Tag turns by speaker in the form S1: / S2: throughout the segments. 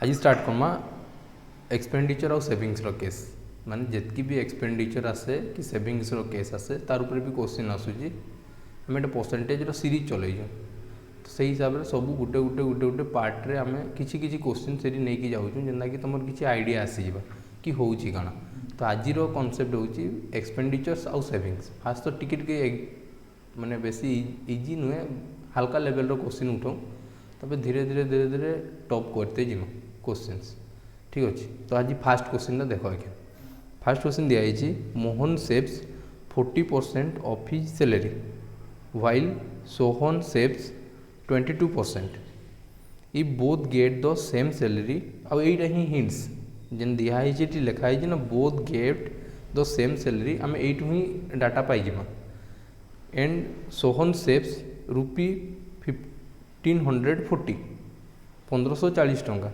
S1: आज start Karma expenditure और savings case माने जितकी भी एक्सपेंडिचर आसे कि सेविंग्स केस आसे तार ऊपर भी क्वेश्चन आसूँ आम एक परसेंटेज सीरीज चलई तो से हिसाब से सब गोटे गोटे गोटे गोटे पार्ट्रे आम किसी क्वेश्चन से नहीं जाऊँ जेनता कि तुम किसी आइडिया आसीज कि हूँ कण तो आज कनसेप्ट हूँ एक्सपेंडिचर्स आउ सेविंग्स फास्ट तो टिके माने बेसी इजी नुहे हल्का लेवल क्वेश्चन उठाऊँ तब धीरे धीरे धीरे धीरे टॉप करते जिमा क्वेश्चंस ठीक अच्छे। तो आज फास्ट क्वेश्चन देख आज्ञा फास्ट क्वेश्चन दिखाई Mohan saves 40% of his salary while Sohan saves 22%। If both get the same salary आउ एटा ही हिंट्स जेन दिखाई लिखाई ना both get the same salary आम यू ही डाटा पाइजिमा एंड सोहन सेव्स रुपी 1540 1540 टंका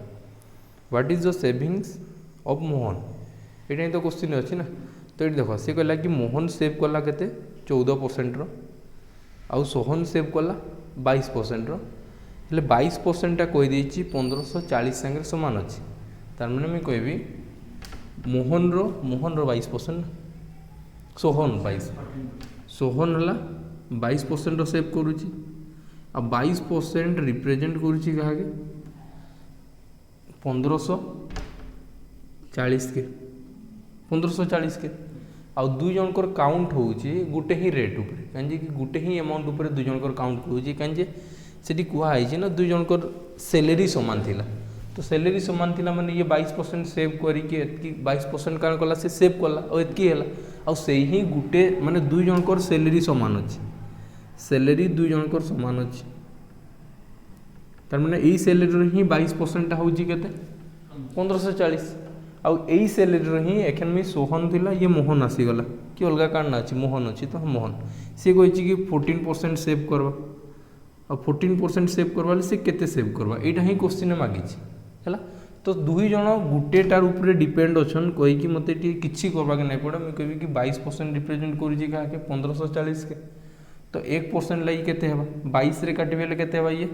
S1: what is the savings of Mohan ये तो क्वेश्चन अच्छी ना। तो ये देख सी कहला कि मोहन सेव कला के 14% आउ सोहन सेव कला 22% हेल्ले 22% कहीदे 1540 सांगे सामान अच्छी तार मैंने मुझे कहबी मोहन रो 22% सोहन 22 सोहन है 22% सेव करुच्ची आ 22% रिप्रेजेंट करुच्ची क्या 1540 के 1540 के आउ दुई जनकर काउंट हो गोटे ही रेट उपर कहीं गोटे ही अमाउंट उपर दुई जनकर काउंट हो कहीं से कहुई ना दुई जनकर सैलरी सामान थिला तो सैलरी सामान थिला माने ये 22% सेव करके 22% कारण कला से सेव कला और एतकी है आउ से ही गोटे माने दुई जनकर सैलरी सामान अच्छी सैलरी दुई जनकर सामान अच्छी तार माने यही सैलरी ही 22% हूँ के 1540 आउ यही सैलरी ही एखन में सोहन थिला ये मोहन आसीगला कि अलग कारण अच्छी मोहन अच्छी तो मोहन सी कही कि 14% सेव करवा और 14% सेव करवा से केते सेव करवा यहाँ ही क्वेश्चन मागी है तो दुई जन गोटेटार ऊपर डिपेंड अच्छन कहीकि मत किसी करवाके नहीं पड़े मुझे कहबी कि 22% रिप्रेजेंट करुँचे क्या 1540 के तो 1% लगी केते हेबा 22 रे काटिबे हेले केते हेबा ये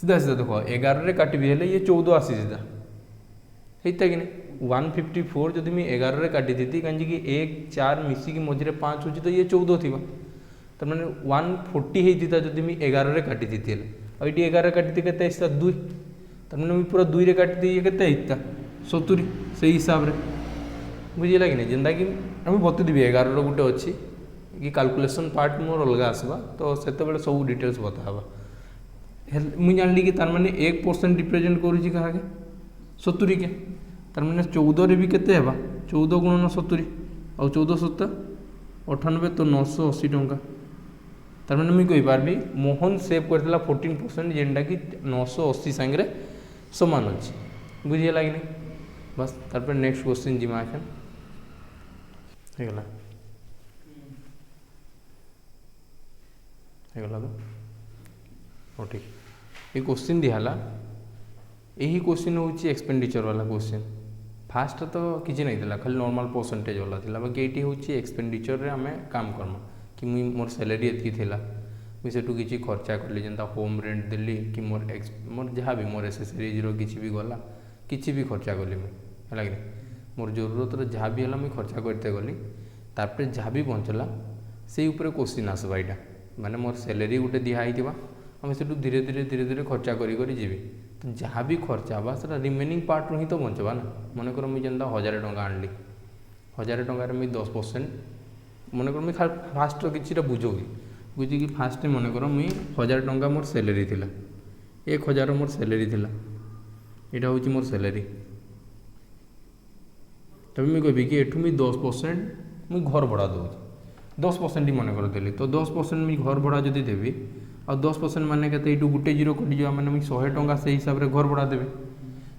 S1: सीधा सीधा देखो 11 रे काटिबे हेले ये 14 आसी सीधा हेता कि नहीं 154 जदि मैं 11 रे काटी थी कहीं कि 1 4 मिसिकी मझे 5 होची तो ये 14 थी तो मैंने 140 होता जदि मैं 11 रे काटी थी और ये 11 काटी थी केते हिस्सा 2 तो मैंने पूरा 2 रे काटी थी ये केते हिस्सा 70 से हिसाब रे बुझिला कि नहीं जेनता कि आम बतईदेवी 11 गोटे अच्छी कि कैलकुलेशन पार्ट मोर अलग आसवा तो से सब डिटेल्स बतावा मुझे जान ली कि तार माने 1% रिप्रेजेंट करुँची क्या 70 के तार माने 14 रे भी केते हेबा 14 गुणन 70 और 14 7 98 तो 980 टंका तार माने मुझे कहींपारि मोहन सेव करथिला 14% जेनटा कि 980 सांगे सामान अच्छी बुझीगला कि नहीं बस तार नेक्स्ट क्वेश्चन जीमा एखन होगला तो हाँ ठीक ये क्वेश्चन दिहला यही क्वेश्चन हूँ एक्सपेंडिचर वाला क्वेश्चन फास्ट तो किसी नहीं था खाली नॉर्मल परसेंटेज वाला था बाकी ये हूँ एक्सपेंडिचर रे आम काम करमा कि मुई मोर सैलरी एतकी थिला मुई सेठू किसी खर्चा कली जेनता होम रेंट देली कि मोर जहाँ भी मोर एसेसरीज किसी भी गला किसी भी खर्चा कली मुझे है मोर जरूरत जहाँ भी है मुझे खर्चा करते गली तापर जहाँ भी बचला से ऊपर क्वेश्चन आसवा यहाँ माने मोर सैलरी गोटे दिहाई आम से धीरे धीरे धीरे धीरे खर्चा करी जी तो जहाँ भी खर्चा हाँ से रिमेनिंग पार्ट रू ही तो बचवा ना मनकर मुझे जेनता 1000 टंका आणली 1000 टंकार मुझे 10% मनकर मुझे फास्ट किसी बुझोगी बुझी कि फास्ट मनकर मुझे 1000 टंका मोर सैलरी थिला 1000 मोर सैलरी थिला यहाँ हूँ मोर सैलरी तब मुझे कहबी कि एठू मुझे 10% मुझे घर भड़ा दूँ 10% ही मनकर देली तो 10% मुझे घर भड़ा जदि देवी और 10% माने के ये गोटे जीरो कटि जा मैंने मुझे 100 टंका से हिसाब से घर भड़ा देवी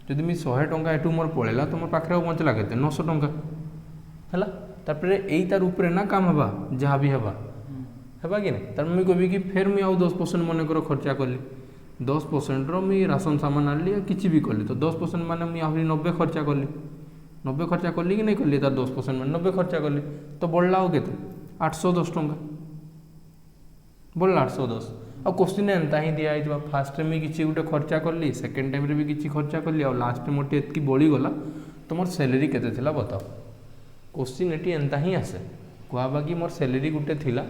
S1: जदि मुझे 100 टंका एठू मोर पड़ेगा तो मोर पाखे बचला के 900 टंका है तापर यही तार ऊपर ना काम हवा जहाँ भी हवा है कि नहीं तार मुझे कहबी कि फिर मुझे आउ 10% मनकर खर्चा कली 10% मुझे राशन सामान आनली किसी भी कली तो 10% माने मुझे आहरी 90 खर्चा कली 90 खर्चा कली कि नहीं कली तार 10% मैंने 90 खर्चा कली तो बढ़ला आउ के 810 टंका बढ़ला 810 आ क्वेश्चन एंता ही दिया है फास्ट में किसी गोटे खर्चा कली सेकेंड टाइम भी किसी खर्चा कली आ लास्ट में मोटे एतकी बड़ीगला तुम सैलरी केते थिला बताओ क्वेश्चन ये एंता ही आसे कहवा कि मोर सैलरी गोटे थिला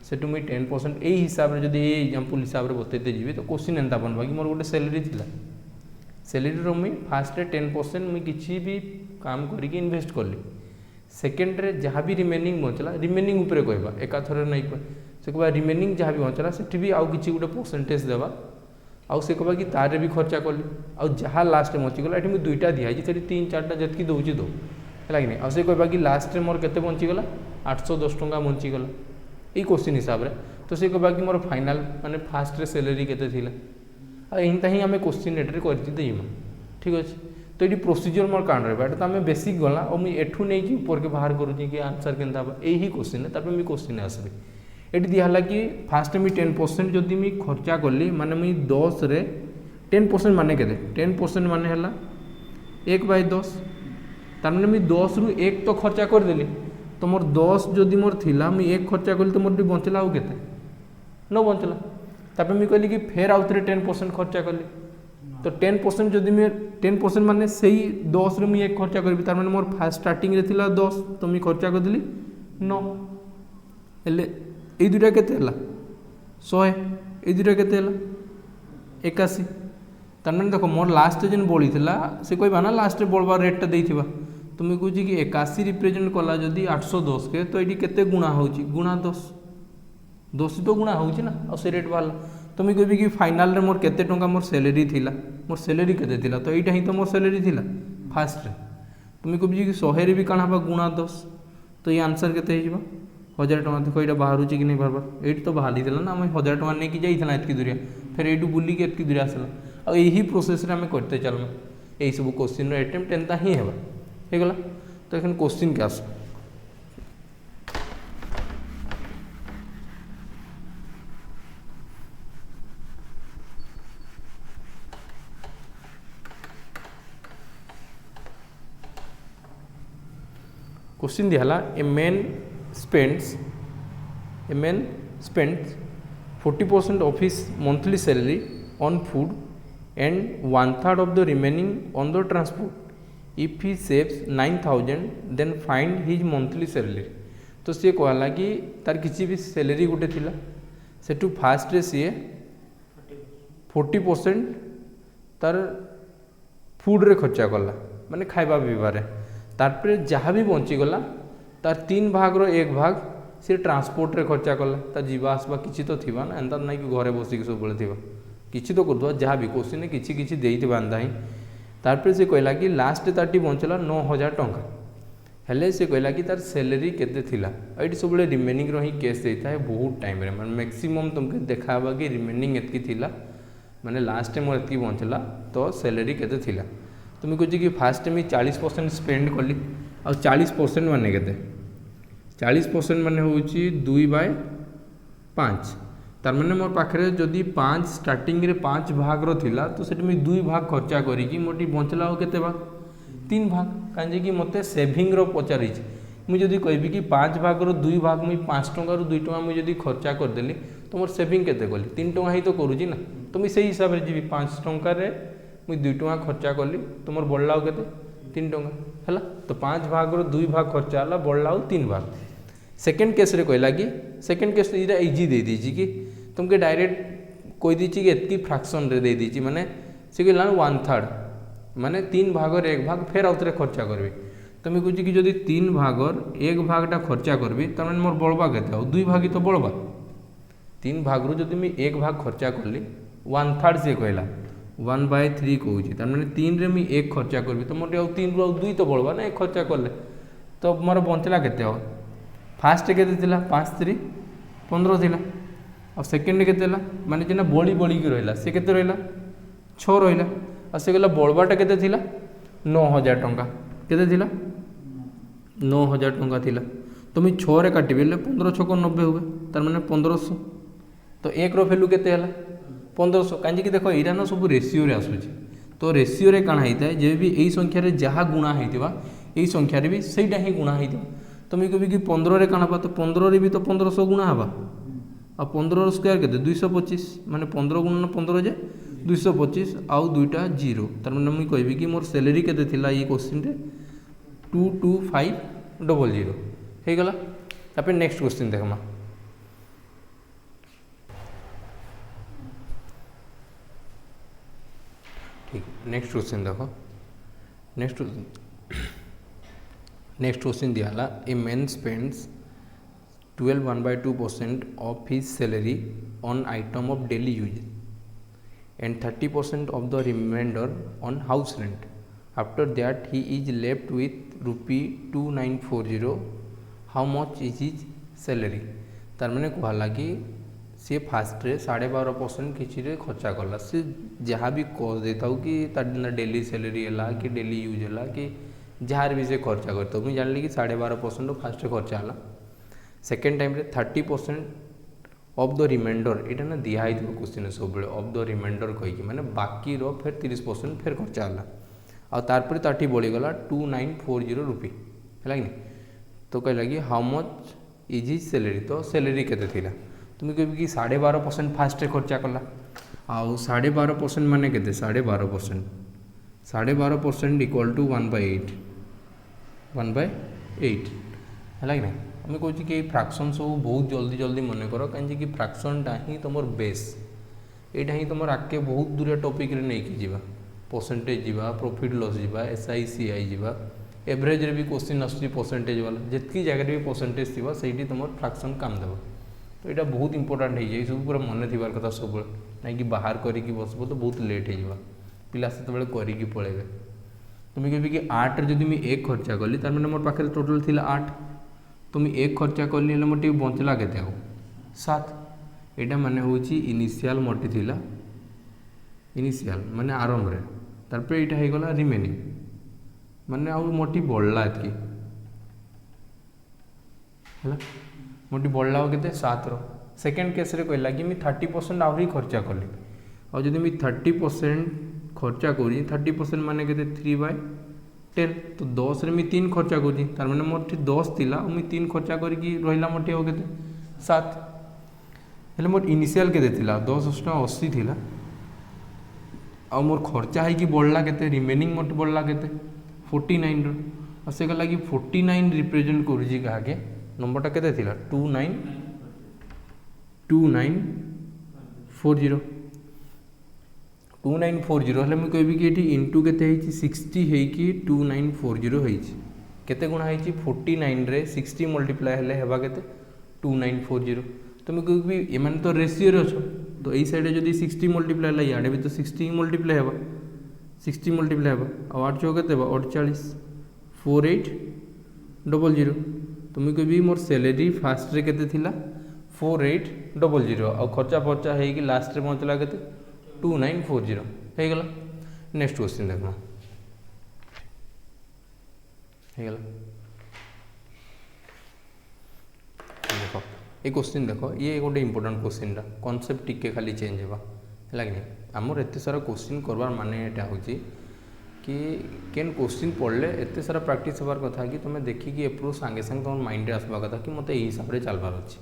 S1: सेटू मुई 10% यही हिसाब से जब ये एग्जांपल हिसाब से बतते जी तो क्वेश्चन एंता बनवा कि मोर गोटे सैलरी थिला सैलरी मुई फास्ट 10% मुई किसी भी काम करके इन्वेस्ट कली सेकेंड रे जहाँ भी रिमेनिंग बचला रिमेनिंग उपरे कहबा एका थरे नहीं कह से कहबा रिमेनिंग जहाँ भी बचला से भी आउ किसी गोटे परसेंटेज देवा आउ से कहबा कि तारे भी खर्चा कली आउ जहाँ लास्ट बचिगला ये मुझे दुईटा दिखाई से 3-4टा जितकी दूसरी दो है कि नहीं आउ से कहबा कि लास्ट मोर केते बंचीगला 810 टंका बंचीगला ये क्वेश्चन हिसाब से तो से कहबा कि मोर फाइनाल माने फास्ट रे सैलरी केते थिला आ एंता ही आम क्वेश्चन एट्रे करती ठीक अच्छे तो ये प्रोसीजर मोर काण रहा तो आम बेसिक गला और मुझे एठू नहीं ऊपर के बाहर करूँ कि आंसर केन्ता यही क्वेश्चन है तापर मुझे क्वेश्चन आसबी ये दिहला कि फास्ट मुझे 10% जदि मुझे खर्चा कली माने मुझे 10 रे 10% माने के 10% माने हला 1/10 तार माने मुझे 10 रु 1 तो खर्चा करदेली तो मोर 10 जदि मोर थिला मुझे 1 खर्चा कली तो मोर बंचला आउ केते न बंचला तापर मुझे कहली कि फेर आउ थे 10% खर्चा कली तो 10% जदि मैं 10% माने सही 10 रे मुझे 1 खर्चा करी तार माने मोर फास्ट स्टार्टिंग रे थिला 10 तो मुझे खर्चा करदेली 9 हेले ये दुटा केते हला 100 ये दुटा केते हला 81 तार माने देखो मोर लास्ट जेन बड़ी थिला से कहबा ना लास्ट रे बळबा रेटटा देइथिबा तो मुझे कहूँ कि 81 रिप्रेजेंट कला जदि 810 के तो ये केते गुणा होची गुणा 10 तो गुणा होची ना और से रेट वाला तो मुझे कहबी कि फाइनाल रे मोर केते टंका मोर सैलरी थिला मोर सैलरी केते थिला तो एटा ही तो मोर सैलरी थिला फास्ट रे तो मुझे कहबी कि 100 रे भी काना बा गुणा 10 तो ये आंसर केते हिबा 1000 टका देखो ये बाहर कि नहीं बार एट तो बाहर ही ना आम 1000 टका नहीं कि जाइए एतकी दूरिया फिर यू बुलिक एतकी दूरिया आसला और यही प्रोसेस रे आम करते चलमा यही सब क्वेश्चन अटेम्प्ट एंता ही है गला तो एखन क्वेश्चन के आस क्वेश्चन दिहला a man spends 40% of his monthly salary on food and 1/3 of the remaining on the transport. If he saves 9,000 then find his monthly salary. तो सी कहला कि तार किसी भी सैलरी गोटे थिला सेठू फास्ट रे सी 40% तार फूड रे खर्चा कला माने खाइबा पीबारे तारपर जहाँ भी बंचीगला तार 3 भाग रो 1 भाग सी ट्रांसपोर्ट रे खर्चा कला तार जीवा आसवा किसी तो थिबा ना एंता नहीं कि घरे बसिक सब बेले थिबा किसी तो करदुआ जहाँ भी क्वेश्चन ने किसी किसी देइथिबा एंता ही तारपर से कहला कि लास्ट तारटी बंचला 9,000 टंका हेले से कहला कि तार सैलरी केते थिला एटी सब बेले रिमेनिंग रो ही केस देता है बहुत टाइम रे माने मैक्सिमम तुमके देखाबा कि रिमेनिंग एतकी थिला माने लास्ट टाइम मोर एतकी बंचला तो सैलरी केते थिला तो मैं कहूँ कि फास्ट में 40% स्पेंड कली और 40% माने केते 40% माने होची 2/5 तार माने मोर पाखरे जदि 5 स्टार्टिंग रे 5 भाग रो थिला तो सेट में 2 भाग खर्चा करी कि मोटी बंचला हो केते भाग 3 भाग काजे कि मते सेविंग रो पचारी मुझे जदि कहबी कि 5 भाग रो 2 भाग मुई 5 टंका रो 2 टंका मुझे जदि खर्चा कर देली तो मोर सेविंग केते कली 3 टंका ही तो करूची ना तो मुई सेही हिसाब रे जीवी 5 टंका रे मुई 2 टंका खर्चा कली तो मोर बढ़ला केते 3 टंका हैला तो 5 भाग रो 2 भाग खर्चा हला बढ़ला 3 भाग सेकेंड केस रे कहला कि सेकेंड केस इरा इजी दे दीची कि तुमके डायरेक्ट कोई दीची कि एतकी फ्रैक्शन रे दे दीची माने से कहला 1/3 माने 3 भागर 1 भाग फेर आउतरे खर्चा करबी तो मैं कहूँ कि जदि 3 भागर 1 भागटा खर्चा करबी त माने मोर बळबा केते 2 भाग ही तो बळबा 3 भाग रो जदि मैं 1 भाग खर्चा करली 1/3 से कहला 1/3 कहूँ तार माने 3 रे मैं 1 खर्चा करबी तो मोर 3 रो 2 तो बळबा ना 1 खर्चा करले तो मोर बंचला केते हो फास्ट केते थिला 5/3 15 थिला और सेकेंड केते थिला माने जेना बड़ी बड़ी के रहला से केते रहला 6 रहला और से गला बळबाटा केते थिला 9,000 टंका केते थिला 9,000 टंका थिला तो मैं 6 रे काटिबे 15 6 90 हुए तार माने 1500 तो 1 रो वैल्यू केते हला 1500 कांजी कि देखो एरा ना सब रेशियो रे आसुची तो रेशियो रे काना हिता है जे भी एई संख्या रे जहा गुणा हितबा एई संख्या रे भी सेटा ही गुणा हितबा तो मैं कहबी कि 15 रे काना बा तो 15 रे भी तो 1500 गुणा हबा आ 15 स्क्वायर के 225 माने 15 गुणन 15 जे 225 आउ दुईटा जीरो तार मैंने मुझे कहबी कि मोर सैलरी के ये क्वेश्चन रे 22500 हो गला। तापर नेक्स्ट क्वेश्चन देखमा ठीक नेक्स्ट क्वेश्चन देखो नेक्स्ट क्वेश्चन दिया a man spends 12.1/2% of his salary on item of daily use and 30% of the remainder on house rent. After that he is left with rupee 2940. How much is his salary? तार मैंने कहला कि सी fast रे 12.5% किसी खर्चा कला सी जहाँ भी कह देता कि तार डेली सैलरी है कि डेली यूज है कि जहाँ भी से खर्चा करता मुझे जानी कि 12.5% फास्ट खर्चा है। Second time 30% of the remainder यहाँ ना दिखाई क्वेश्चन सब ऑफ द रिमाइंडर कहीकि माने बाकी फिर 30% फिर खर्चा है आ तारपर ताठी बढ़ीगला 2940 रुपी है कि तो कहला कि how much is his salary तो सैलरी केते थिला तुम कह कि 12.5% फास्ट खर्चा कला आउ 12.5% माने केते 12.5% इक्वल टू 1/8 है कि आम कहे कि फ्रैक्शन सब बहुत जल्दी जल्दी मन कर कहीं कि फ्रैक्शनटा ही तुम बेस यहाँ ही तुम आगे बहुत दूर टॉपिक रे नहीं कि जीवा परसेंटेज जीवा प्रॉफिट लॉस जीवा SICI जीवा एवरेज रे भी क्वेश्चन आसुची परसेंटेज वाला जितकी जगह भी परसेंटेज थी से तुम फ्रैक्शन काम देव तो यहाँ बहुत इंपोर्टाट हो सब पूरा मन थी कथा सब ना कि बाहर करके बसब तो बहुत लेट हो पिला से करके पलैबे तुम कह कि 8 जब मुझे 1 खर्चा कली तार मैंने मोर पाखे टोटल थी 8 तो मुझे 1 खर्चा कली मोटे बचला के 7 यहाँ माने हूँ इनिशियल मोटी थी इनिशियल माने आरंभ रे तार यहाँ हो गला रिमेनिंग माने आउ मोटी बढ़ला एतकी है मोटी बढ़ला के 7 सेकेंड केस रे कहला कि मुझे 30% आहरी खर्चा कली और जब मुझे 30% खर्चा करी 30% माने के 3/10 तो 10 रे मुझे 3 खर्चा करी तार माने मोर 10 थिला मुझे 3 खर्चा करके रहिला मोटे हो के 7 हेले मोर इनिशियल के थिला 10/80 थिला आ मोर खर्चा है कि बढ़ला के रिमेनिंग मोटे बढ़ला के 49 और से गला कि 49 रिप्रेजेंट करुची क्या नंबरटा के 2940 हेल्ले मुझे कहबी कि इंटू के 60 होगी 2940 होते गुणा हो 49 रे 60 मल्टीप्लाए हेल्ले हेबा के 2940 तो मुझे कहबी एम तो रेसीओ अच्छो तो यही साइड जब 60 मल्टीप्लाए है इे भी तो 60 मल्टीप्लाए होगा 60 मल्टीप्लाए होगा और 8 चौके 48 4800 तो मुझे कहबी मोर सैलरी फास्ट रे केते थिला 4800 और खर्चा फर्चा है कि लास्ट रे पहुँचला के 2940 हो गला। नेक्स्ट क्वेश्चन देखो देखो ये क्वेश्चन देखो ये गोटे इंपोर्टेंट क्वेश्चन कॉन्सेप्ट टिके खाली चेंज होगा है कि आमर एत सारा क्वेश्चन करवार माने यहाँ हूँ कि केन क्वेश्चन पढ़ले एत सारा प्रैक्टिस होबार कथा कि तुम देखिकी एप्रो सांगे सांगे तुम माइंड आसवा कथा कि मत यही हिसाब से चलबार अच्छे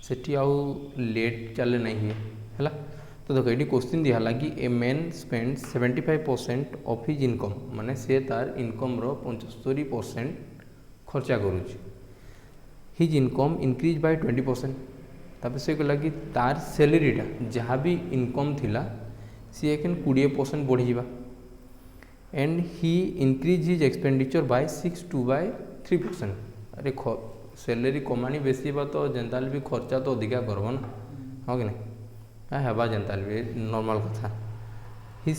S1: सेठी आउ लेट चले नहीं है तो देखो ये क्वेश्चन दिया कि a man spend 75% of his income माने से तार इनकम रो 75% खर्चा करुच्ची हिज इनकम इनक्रीज बाय 20% तापर से कहला कि तार सैलरीटा जहाँ भी इनकम थिला सी एखन 20% बढ़ी जा and he increase his expenditure bye 62/3%। अरे सैलरी कमाणी बेसी बा तो जेनताल भी खर्चा तो अधिका करब ना हाँ कि नहीं हेबा जेनताल भी नॉर्मल कथा his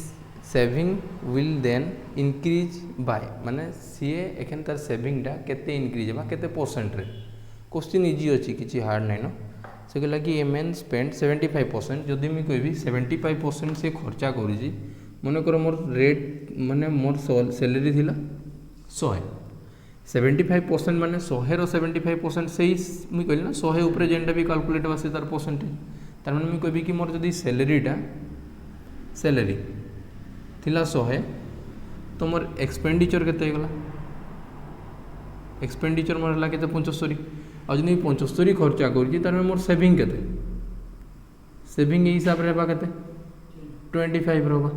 S1: saving will then increase by माने सीए एखन तार सेविंगटा केते इनक्रीज हेबा केते परसेंट रे क्वेश्चन इजी अच्छी किसी हार्ड नहीं न से कहला कि ए मैन स्पेंड 75% जदि मुझे कहबी 75% से खर्चा करुँची मन कर मोर रेट माने मोर सैलरी थिला 100 75% माने 100 रो 75% से ही मुझे कहली ना 100 उपरे जेनटा भी कैलकुलेट आसे तार परसेंटेज तार माने मुझे कहबी कि मोर जदि सैलरीटा सैलरी थिला 100 तो मोर एक्सपेंडिचर केते गला एक्सपेंडिचर मोर है 75 और जब 75 खर्चा करुँची तार मोर सेविंग केते सेविंग हिसाब रे हेबा केते 25 रहबा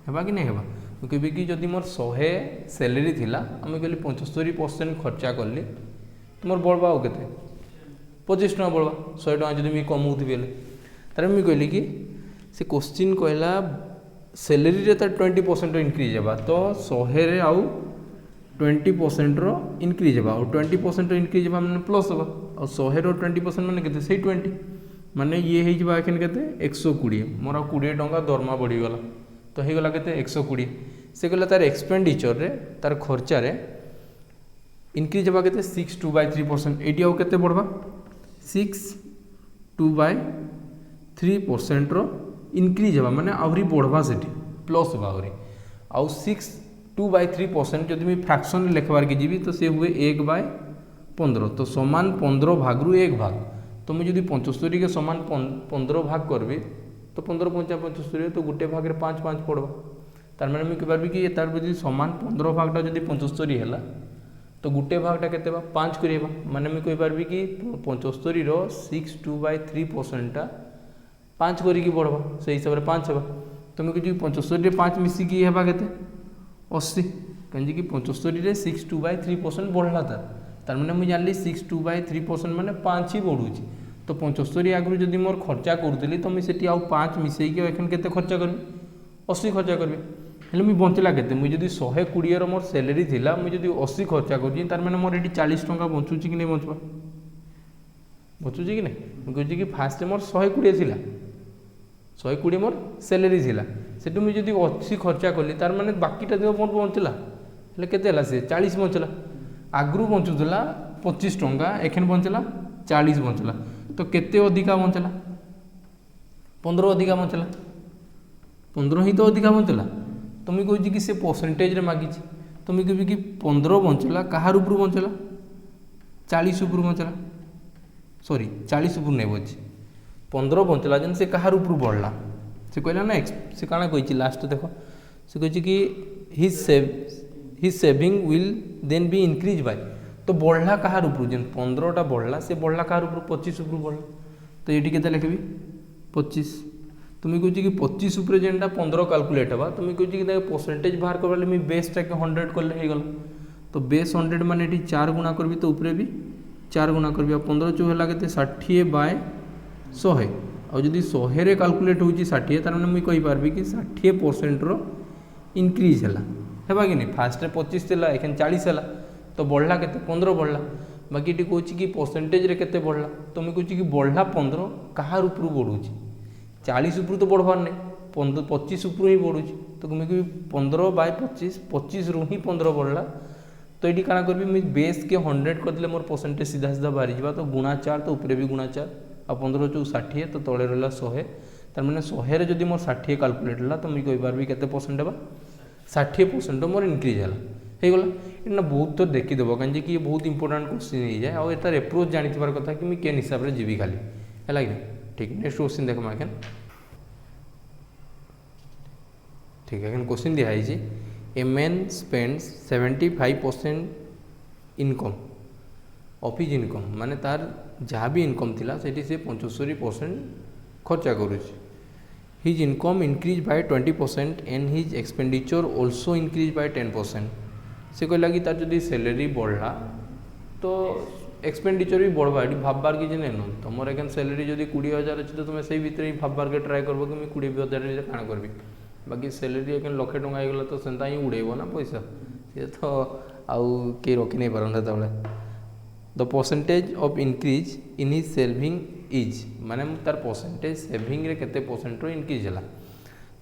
S1: हेबा कि नहीं हेबा कहबी कि जदि मोर 100 सैलरी थिला आम कहली 75% खर्चा कली तो मोर बढ़वा आउ केते 25 टका बढ़वा 100 टका जदि मुझे कमाऊथी बेले तार मुझे कहली कि से क्वेश्चन कहला सैलरी रे तार 20% इनक्रीज हेबा तो 100 रे आउ 20% रो इनक्रीज हेबा और 20% इनक्रीज हेबा माने प्लस हेबा और 100 रो 20% माने केते सेही 20 माने ये हे जबा एखन केते 120 मोर 20 टका दरमा बढ़ी गला तो हे गला केते 120 से कहला तार एक्सपेंडिचर रे तार खर्चा रे इनक्रीज हेबा केते 6.2/3% एटी आउ केते बढ़बा 6.2/3% रो इनक्रीज हेबा माने आवरी बढ़बा सेठी प्लस हेबा आवरी आउ 6.2/3% जदि मैं फ्रैक्शन लिखबार के जीवी तो से हुए 1/15 तो समान 15 भाग रु 1 भाग तो मुझे जब 75 के समान 15 भाग करबी तो 15 5 75 तो गोटे भाग में 5 5 पड़वा तार मैंने मुझे कह कि तार जो समान 15 भागटा जब 75 है तो गोटे भागटा के 5 करवा माने मुझे कहीपरि कि 75 रो 6.2/3% 5 करी बढ़वा से हिसाब से 5 है तो मुझे कह 75 5 मिसिकी है के 80 कहीं कि 75 रे 6.2/3% बढ़ला तार मैंने मुझे जानली 6.2/3% माने 5 ही बढ़ू तो 75 आगु जदि मोर खर्चा करूली तो मुझे आउ 5 मिसेक एखन केते खर्चा करबी 80 खर्चा करबी हेले मुझे बंचला केते मुझे जदि 120 रो मोर सैलरी थिला मुझे जदि 80 खर्चा करूँ तार मैंने मोर ये 40 टका बचुची कि नहीं बचवा बचुची कि नहीं मुझे कि फास्ट मोर 120 थिला 120 मोर सैलरी थिला सेटू मुझे जदि 80 खर्चा कली तार माने बाकीटा देव मोर बंचला हेले केते हला से 40 बंचला आगु बंचुला 25 टका एखन बंचला 40 बंचला तो केते अधिका बंचला 15 अधिका बंचला 15 ही तो अधिका बंचला तो मुझे कहूँ कि से परसेंटेज रे मागी तो मुझे कह कि 15 बंचला कहार ऊपर बंचला 40 ऊपर बंचला सॉरी 40 ऊपर नहीं बची 15 बंचला जेन से कहार ऊपर बढ़ला से कहला ना से काना कही लास्ट देख से कही कि his saving will then be increase by तो बढ़ला कहार ऊपर जेन 15टा बढ़ला से बढ़ला कहार ऊपर 25 ऊपर बढ़ला तो ये केते लिखबी 25 तुम्हें कहूँ कि 25 ऊपर जेनटा 15 कैलकुलेट होगा तुम्हें कहूँ कि परसेंटेज बाहर करवा मुझे बेसटा के 100 कले हो गला तो बेस 100 माने ये 4 गुणा करी तो ऊपर भी 4 गुणा करी 15 चौ है 60/100 और जदि 100 रे कैलकुलेट हो 60 तार मैंने मुझे कहीपरि कि 60% रो इनक्रीज है कि नहीं फास्ट 25 थिला एखन 40 है तो बढ़ला के 15 बढ़ला बाकी ये कहूँ कि परसेंटेज रे केते बढ़ला तो मुझे कहूँ कि बढ़ला 15 कहार ऊपर बढ़ुची 40 ऊपर तो बढ़वार नहीं 25 ऊपर ही बढ़ुची तो मुझे 15/25 25 रु ही 15 बढ़ला तो ये क्या करी मुझे बेस के 100 करदे मोर परसेंटेज सीधा सीधा बाहरी जा तो गुणा 4 तो ऊपर भी गुणा 4 आ 15 चौ 60 तो तले रहा 100 तार मैंने 100 रे जदि मोर 60 कैलकुलेट है तो मुझे कहीपरि केते परसेंट है 60% मोर इनक्रीज है गला इतना बहुत तो देखीदेव कहीं कि ये बहुत इंपोर्टाट क्वेश्चन हो जाए और यार एप्रोच जानी कथा कि मुझे केन हिसाब से जीवी खाली है कि ठीक नेक्स्ट क्वेश्चन देखा एखन ठीक है क्वेश्चन दिखाई a man spends 75% income of his income माने तार जहाँ भी इनकम थिला सेठी से 75% खर्चा करुच्ची his income increase by 20% and his expenditure also increase by 10% से कहला कि तार जदि सैलरी बढ़ला तो एक्सपेंडिचर भी बढ़वा ये भाबार किसी नहीं न तुम एखन सैलरी जब 20,000 अच्छे तो तुम से भितर ही भाबार के ट्राए कर कि मुझे 20,000 काण करबी बाकी सैलरी एखन 1,00,000 टका होगा तो सेंता ही उड़ेब ना पैसा सी तो आउ के रखी नहीं पारन से the percentage of increase in his saving is माने तार परसेंटेज सेविंग रे केते परसेंट रो इनक्रीज है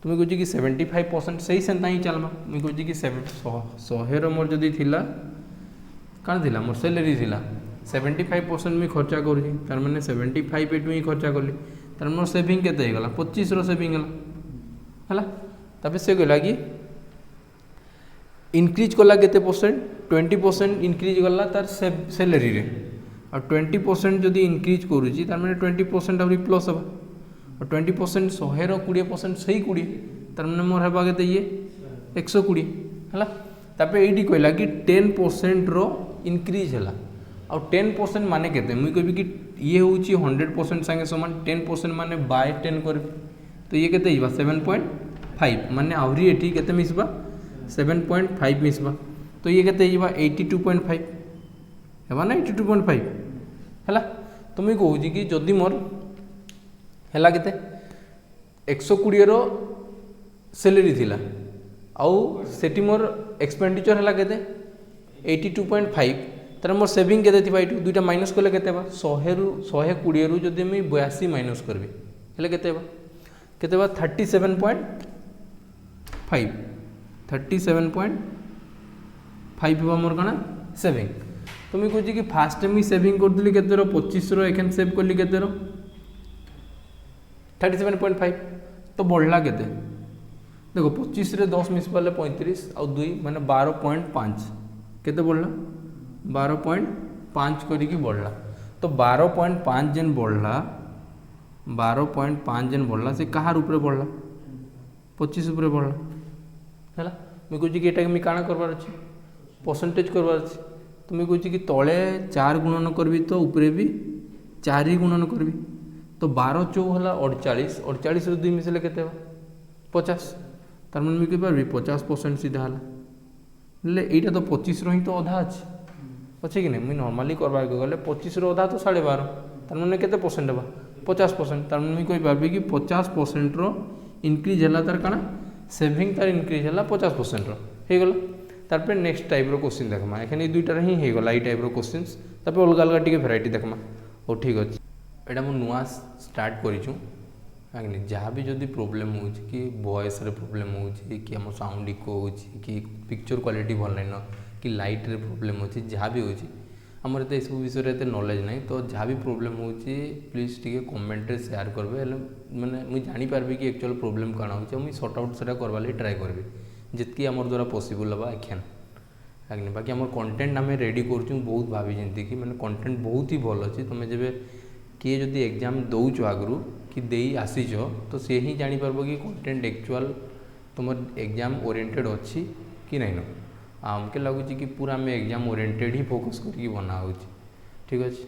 S1: तुम्हें कहूँ कि 75% सही सेंता ही चलवा मुझे कहूँ कि 100 मोर जदि थिला काण थिला मोर सैलरी थिला 75% मुझे खर्चा करुँची तार मैंने 75 एटू ही खर्चा कली तार मोर सेविंग केते गला 25 रो सेविंग है तापर से कहला कि इनक्रीज कला केते परसेंट 20% इनक्रीज गला तार सैलरी रे और 20% जदि इनक्रीज करुँची तार मैंने 20% आउरी प्लस हे और 20% 100 रो 20% सही 20 तार मैंने मोर हेबा केते ये 120 है तापर ये कहला कि 10% रो इनक्रीज है और 10% माने केते मुझे कहबी कि ये हूँ 100% संगे समान 10% माने बाय 10 कर तो ये केते हिबा 7.5 माने आवरी एठी केते मिसबा 7.5 मिसबा तो ये केते हिबा 82.5 हेबा ना 82.5 हैला तो मुई कहूँ कि जदि मोर हैला केते 120 रो सैलरी थिला आउ सेठी मोर एक्सपेंडिचर हैला केते 82.5 तर मोर सेविंग केते थिबा एटू दुइटा माइनस करले केते बा 100 रु 120 रु जदि मुई 82 माइनस करबी हेले केते बा 37.5 हुआ मोर कणा सेविंग तो मुई कहूँ कि फास्ट मुई सेविंग करदली केते रो 25 रो एखन सेव करली केते रो 37.5 तो बढ़ला केते देखो 25 रे 10 मिस पाले 35 आउ 2 माने 12.5 केते बढ़ला 12.5 करिकी बढ़ला तो 12.5 जेन बढ़ला 12.5 जेन बढ़ला से कहार ऊपर बढ़ला 25 ऊपर बढ़ला हैला मैं कहूँ कि एटा मी काना करबार अछि परसेंटेज करबार अछि तो मैं कहूँ कि तले 4 गुणन करबी तो ऊपर भी 4 ही गुणन करबी तो 12 चौ हला 48 48 रे 2 मिसले केते बा 50 तार मन मी कहि पारबी 50% सीधा हला ले एटा तो 25 रो ही तो आधा अछि अच्छे कि नहीं मुझे नॉर्मली करबार गले 25 रो आधा तो 12.5 तार मैंने केते परसेंट बा 50% तार मैंने कहि पारबी कि 50% रो इंक्रीज हला तार काना सेविंग तार इंक्रीज हला 50% रो हे गला तार पे नेक्स्ट टाइप रो क्वेश्चन देखमा एखन दुईटा ही हे गला ई टाइप रो क्वेश्चंस तार पे अलग अलग टिके वैरायटी देखमा ओ ठीक अछि एटा मु नुआ स्टार्ट करिछु आगे जहाँ भी जदि प्रोब्लेम हो कि वॉइस रे प्रोब्लेम हो कि हम साउंड इको हो कि पिक्चर क्वालिटी भल नहीं कि लाइट रे प्रोब्लेम हो जहाँ भी हो आमर तो सब विषय एत नॉलेज नहीं तो जहाँ भी प्रोब्लेम हो प्लीज टी कमेंट रे शेयर करबे माने मुझे जानी पारबी कि एक्चुअल प्रोब्लेम कौन हो मुझे सर्ट आउट से करवा ट्राए करबी जितकी आम द्वारा पॉसिबल हवा एखेन आगे बाकी आम कंटेंट आम रेडी करूँ बहुत भावी जमी कि मैंने कंटेंट बहुत ही भल अच्छी तुम्हें जब किए जदि एग्जाम दौच आगु कि दे आसीच तो सी ही जापर कि कंटेंट एक्चुअल तुम एग्जाम ओरिएंटेड अच्छी कि नहीं न आमके लगुच कि पूरा आम एग्जाम ओरिएंटेड ही फोकस करके बना ठीक अच्छे।